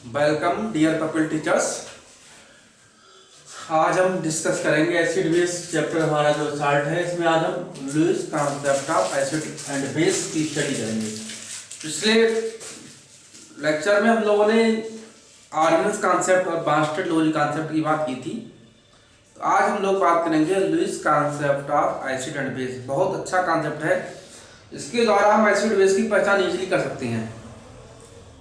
Welcome dear purple teachers. आज हम discuss करेंगे एसिड बेस चैप्टर। हमारा जो स्टार्ट है इसमें आज हम Lewis concept of acid and base की स्टडी करेंगे। पिछले लेक्चर में हम लोगों ने आर्गेनिक कॉन्सेप्ट और बास्टेड-लोरी कॉन्सेप्ट की बात की थी। तो आज हम लोग बात करेंगे Lewis concept of acid and base. बहुत अच्छा कॉन्सेप्ट है, इसके द्वारा हम एसिड बेस की पहचान इजीली कर सकते हैं।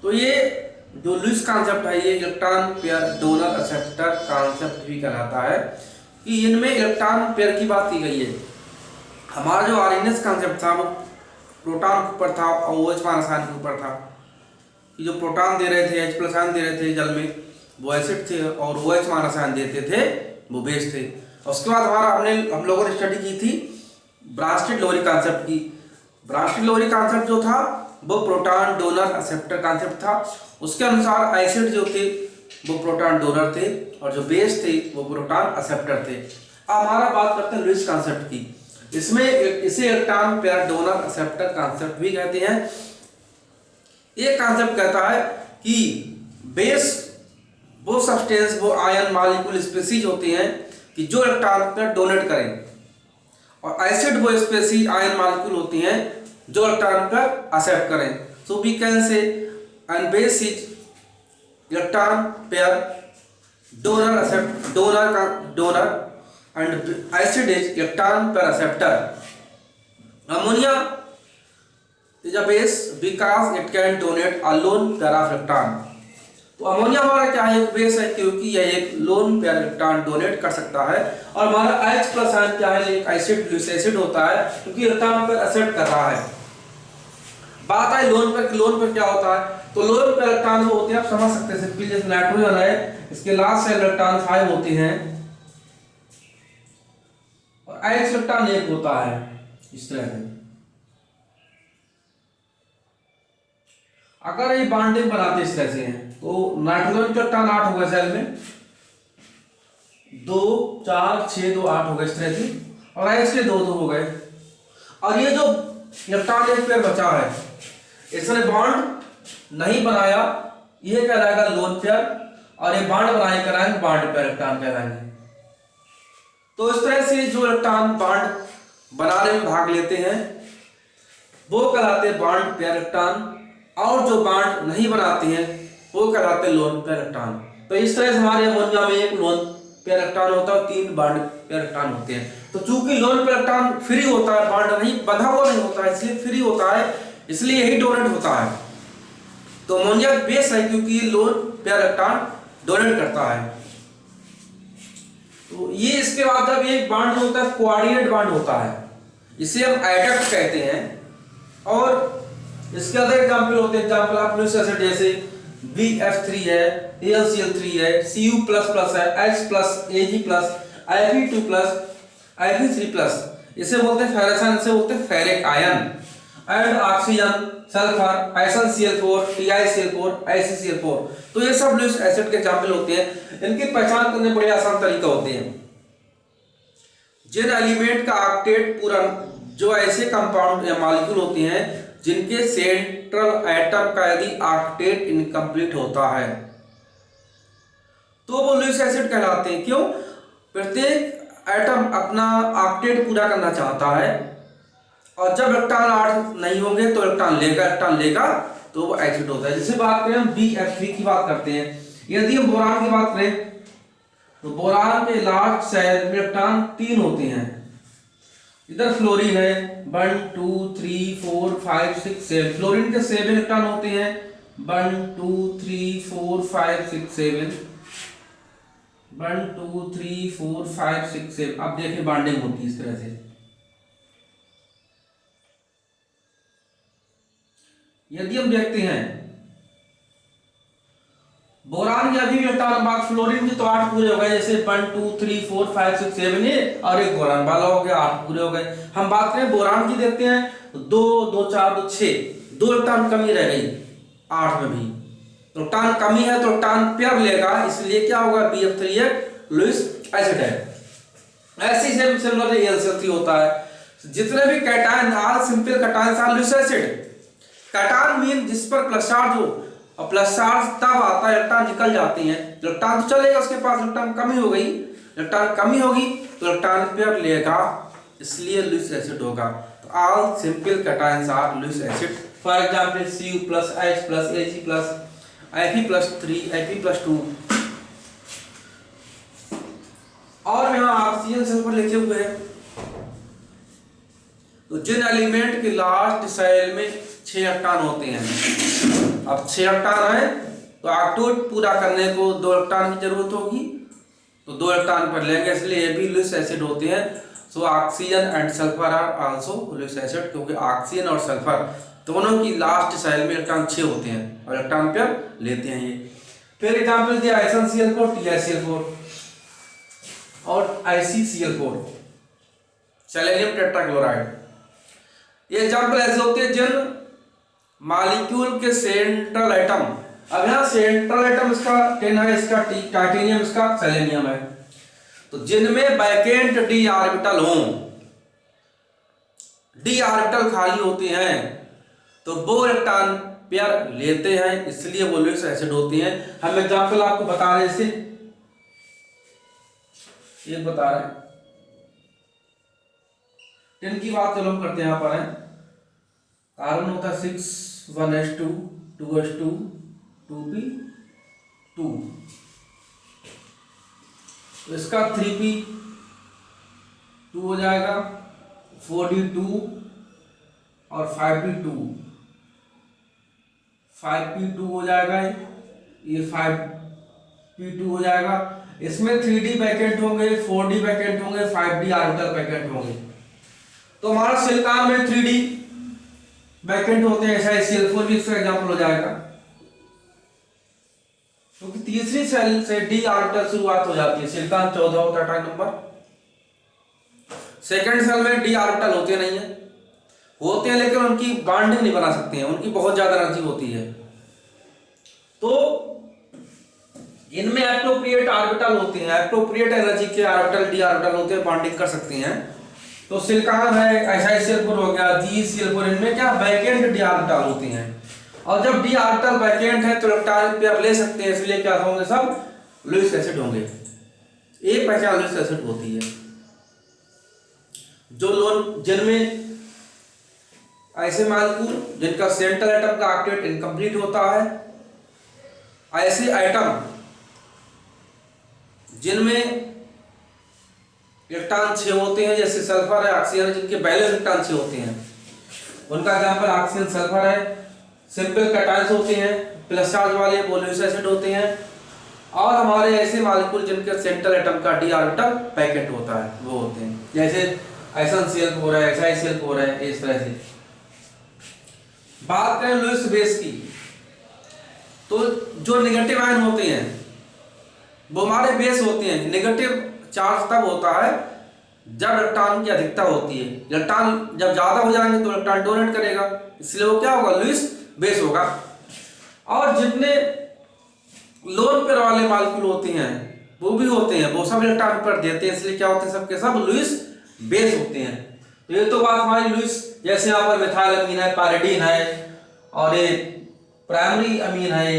तो ये जो लुईस कॉन्सेप्ट है ये electron pair donor acceptor concept भी कहलाता है कि इनमें इलेक्ट्रॉन पेयर की बात की गई है। हमारा जो आर्गेनिक कॉन्सेप्ट था वो प्रोटॉन के ऊपर था और OH रसायन के ऊपर था कि जो प्रोटॉन दे रहे थे, H+ आयन दे रहे थे जल में, वो एसिड थे और OH रसायन देते थे वो बेस थे। उसके बाद हम लोगों ने स्टडी की थी बास्टेड-लोरी कॉन्सेप्ट की। बास्टेड-लोरी कॉन्सेप्ट जो था वो प्रोटॉन डोनर एक्सेप्टर कॉन्सेप्ट था। उसके अनुसार एसिड जो थे वो प्रोटॉन डोनर थे और जो बेस थे वो प्रोटॉन एक्सेप्टर थे। अब हमारा बात करते हैं लुईस कॉन्सेप्ट की। इसमें इसे electron pair donor acceptor concept भी कहते हैं। ये कॉन्सेप्ट कहता है कि बेस वो सब्सटेंस, वो आयन मॉलिक्यूल स्पीसीज होते हैं कि जो इलेक्ट्रॉन पेयर डोनेट करें, और एसिड वो स्पीसीज आयन मॉलिक्यूल होती हैं जो इलेक्ट्रॉन पेयर एक्सेप्ट करें। So we can say and base is electron pair donor and acid is electron pair acceptor. Ammonia is a base because it can donate a lone pair of electron. तो ammonia हमारा क्या है, एक base है क्योंकि यह एक lone pair electron donate कर सकता है। और हमारा H+ आयन क्या है, एक एसिड लुईस एसिड होता है क्योंकि इलेक्ट्रॉन पेयर एक्सेप्ट कर रहा है। बात है लोन पर क्या होता है, तो लोन पर इलेक्ट्रॉन वो होते हैं, आप समझ सकते हैं सिंपली, जैसे नाइट्रोजन है इसके लास्ट से इलेक्ट्रॉन 5 होते हैं और H इलेक्ट्रॉन 1 होता है। इस तरह से अगर ये बॉन्डिंग बनाते इस तरह से हैं तो नाइट्रोजन के इलेक्ट्रॉन 8 हो गए सेल में, 2 4 6 2 8 हो गए इस तरह से, और H के 2 हो गए। और ये जो इलेक्ट्रॉन एक पेयर बचा है इसने बॉन्ड नहीं बनाया, यह कहलाएगा लोन पेयर, और ये बॉन्ड बनाए कराएंगे बॉन्ड पेयर इलेक्ट्रॉन कहलाएंगे। तो इस तरह से जो इलेक्ट्रॉन बॉन्ड बनाने में भाग लेते हैं वो कहलाते हैं बॉन्ड पेयर इलेक्ट्रॉन, और जो बॉन्ड नहीं बनाते हैं वो कहलाते हैं लोन पेयर इलेक्ट्रॉन। तो इस तरह से हमारे अमोनिया में एक लोन पेयर इलेक्ट्रॉन होता है और 3 बॉन्ड पेयर इलेक्ट्रॉन होते हैं। तो चूंकि लोन पेयर इलेक्ट्रॉन फ्री होता है, बॉन्ड नहीं बंधा हुआ नहीं होता है, इसलिए फ्री होता है, इसलिए यही डोनेट होता है। तो अमोनिया बेस है क्योंकि लोन पेयर इलेक्ट्रॉन डोनेट करता है। तो ये इसके बाद जब ये बॉन्ड होता है कोऑर्डिनेट बॉन्ड होता है, इसे हम एडक्ट कहते हैं। और इसके अदर एग्जांपल होते हैं, एग्जांपल आप लुईस एसिड जैसे BF3 है, AlCl3 है, Cu++ है, H+, Ag+, Fe2+, Fe3+, इसे बोलते हैं फेरस, इसे बोलते हैं ferric ion. And oxygen, sulphur, SnCl4, TiCl4, AgCl4। तो ये सब लुईस एसिड के एग्जांपल होते हैं। इनकी पहचान करने बड़े आसान तरीका होते हैं। जिन एलिमेंट का ऑक्टेट पूरा, जो ऐसे कंपाउंड या मॉलिक्यूल होते हैं जिनके सेंट्रल एटम का यदि ऑक्टेट इनकम्प्लीट होता है तो वो लुईस एसिड कहलाते हैं। क्यों? प्रत्येक एटम अपना ऑक्टेट पूरा करना चाहता है, और जब इलेक्ट्रॉन 8 नहीं होंगे तो इलेक्ट्रॉन लेगा तो वो एसिड होता है। जैसे बात करें हम BF3 की बात करते हैं, यदि हम बोरान की बात करें तो बोरान के लास्ट शेल में इलेक्ट्रॉन 3 होते हैं। इधर फ्लोरीन है 1 2 3 4 5 6 7, फ्लोरीन के 7 इलेक्ट्रॉन होते हैं, 1 2 3 4 5 6 7, 1 2 3 4 5 6 7। अब देखिए बॉन्डिंग होती है इस तरह से। यदि हम देखते हैं बोरान की अभी इलेक्ट्रॉन बात, फ्लोरीन की तो 8 पूरे हो गए, जैसे 1 2 3 4 5 6 7 ये, और एक बोरान वाला हो गया 8 पूरे हो गए। हम बात करें बोरान की देखते हैं तो 2 2 4 2 6, 2 इलेक्ट्रॉन कमी रह गई 8 में भी, तो इलेक्ट्रॉन कमी है तो इलेक्ट्रॉन पेयर लेगा, इसलिए क्या होगा BF3 एक लुईस एसिड है। ऐसे ही सिमिलर AlCl3 होता है। जितने भी cation, all simple cations are Lewis acid. Cation mean जिस पर प्लस चार्ज हो, और प्लस चार्ज तब आता है इलेक्ट्रॉन निकल जाते हैं, इलेक्ट्रॉन तो चलेगा उसके पास, इलेक्ट्रॉन कमी हो गई, इलेक्ट्रॉन कमी होगी तो इलेक्ट्रॉन पेयर लेगा, इसलिए लुईस एसिड होगा। तो all simple cations are Lewis acid. For example Cu plus H plus Ag plus Fe+3 Fe+2। और यहाँ ऑक्सीजन सल्फर लिखे हुए हैं। तो जिन एलिमेंट के लास्ट सेल में 6 इलेक्ट्रॉन होते हैं, अब 6 इलेक्ट्रॉन है तो ऑक्टेट पूरा करने को 2 इलेक्ट्रॉन की जरूरत होगी, तो 2 इलेक्ट्रॉन पर लेंगे, इसलिए ये भी लुईस एसिड होते हैं। So oxygen and sulphur are also Lewis acid, क्योंकि ऑक्सीजन और सल्फर दोनों की लास्ट सेल में इलेक्ट्रॉन 6 होते हैं और इलेक्ट्रॉन पेयर लेते हैं ये। फिर एग्जांपल दिया SnCl4 TiCl4 और ICCl4 सेलेनियम टेट्राक्लोराइड। ये एग्जांपल ऐसे होते हैं जिन मॉलिक्यूल के सेंट्रल एटम, अब यहाँ सेंट्रल एटम इसका टिन है, इसका टाइटेनियम, इसका सेलेनियम है, तो जिनमें वैकेंट d ऑर्बिटल हो, d ऑर्बिटल खाली होते हैं तो वो इलेक्ट्रॉन पेयर लेते हैं, इसलिए वो लुईस एसिड होती हैं। हम एग्जांपल आपको बता रहे हैं, ये बता रहे हैं टिन की बात चलो हम करते हैं। यहाँ पर है कार्बन होता है 6 1s2 2s2 2p2, तो इसका 3p2 हो जाएगा, 4d2 और 5p2 हो जाएगा, ये 5p2 हो जाएगा। इसमें 3d वैकेंट होंगे, 4d वैकेंट होंगे, 5d ऑर्बिटल वैकेंट होंगे। तो हमारा सिलिकॉन में 3d वैकेंट होते हैं, SiCl4 भी इसका एग्जांपल हो जाएगा, क्योंकि तीसरी सेल से d ऑर्बिटल शुरुआत हो जाती है। सिलिकॉन 14 होता है एटॉमिक नंबर, सेकंड सेल में d ऑर्बिटल होते नहीं है, होते हैं लेकिन उनकी बॉन्डिंग नहीं बना सकते हैं, उनकी बहुत ज्यादा एनर्जी होती है। तो इनमें एप्रोप्रिएट ऑर्बिटल होते हैं, एप्रोप्रिएट एनर्जी के ऑर्बिटल d ऑर्बिटल होते हैं, बॉन्डिंग कर सकते हैं। तो सिलिकॉन है, SiCl4 हो गया, GeCl4, इनमें क्या वैकेंट d ऑर्बिटल होते हैं, और जब d ऑर्बिटल वैकेंट है तो इलेक्ट्रॉन पेयर ले सकते हैं, इसलिए क्या होंगे, सब लुईस एसिड होंगे। एक पहचान लुईस एसिड होती है जो लोन जिनमें ऐसे मॉलिक्यूल जिनका सेंट्रल एटम का ऑक्टेट इनकम्प्लीट होता है, ऐसे एटम जिनमें इलेक्ट्रॉन 6 होते हैं, जैसे सल्फर है, ऑक्सीजन, जिनके बैलेंस इलेक्ट्रॉन 6 होते हैं, उनका एग्जांपल ऑक्सीजन सल्फर है। सिंपल कैटायंस होते हैं, प्लस चार्ज वाले वो लुईस एसिड होते हैं। और हमारे ऐसे मॉलिक्यूल जिनके सेंट्रल एटम का d ऑर्बिटल वैकेंट होता है वो होते हैं, जैसे SnCl4 है, SiCl4 है। इस तरह से बात करें लुईस बेस की, तो जो नेगेटिव आयन होते हैं वो हमारे बेस होते हैं। नेगेटिव चार्ज तब होता है जब इलेक्ट्रॉन की अधिकता होती है, इलेक्ट्रॉन जब ज्यादा हो जाएंगे तो इलेक्ट्रॉन डोनेट करेगा, इसलिए वो क्या होगा, लुईस बेस होगा। और जितने लोन पेयर वाले मॉलिक्यूल होते हैं वो भी होते हैं, वो सब इलेक्ट्रॉन पर देते हैं, इसलिए क्या होते हैं, सबके सब लुईस बेस होते हैं। तो ये तो बात हमारी लुईस, जैसे यहाँ पर मिथाइल अमीन है, पायरिडीन है, और ये प्राइमरी अमीन है,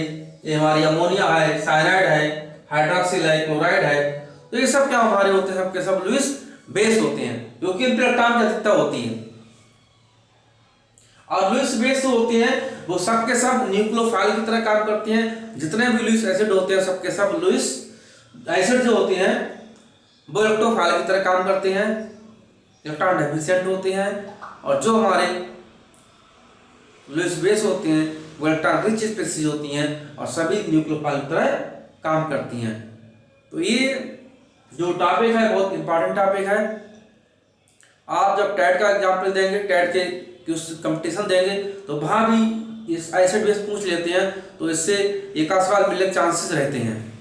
ये हमारी अमोनिया है, साइनाइड है, हाइड्रोक्सिल है, क्लोराइड है, तो ये सब क्या हमारे होते हैं, सबके सब लुईस बेस होते हैं, क्योंकि इन पर इलेक्ट्रॉन की अधिकता होती है। और लुईस बेस होते हैं वो सबके सब न्यूक्लियोफाइल की तरह काम करते हैं। जितने भी लुईस एसिड होते हैं सबके सब लुईस एसिड जो होते हैं वो इलेक्ट्रोफाइल की तरह काम करते हैं, इलेक्ट्रॉन डेफिशिएंट होते हैं। और जो हमारे लुईस बेस होते हैं वो इलेक्ट्रॉन रिच स्पीशीज होती हैं और सभी न्यूक्लियोफाइल की तरह काम करती हैं। तो ये जो टॉपिक है बहुत इंपॉर्टेंट टॉपिक है। आप जब टेट का एग्जाम्पल देंगे, टेट के कंपटीशन देंगे, तो वहाँ भी इस एसिड बेस पूछ लेते हैं, तो इससे एक आध सवाल मिलने के चांसेस रहते हैं।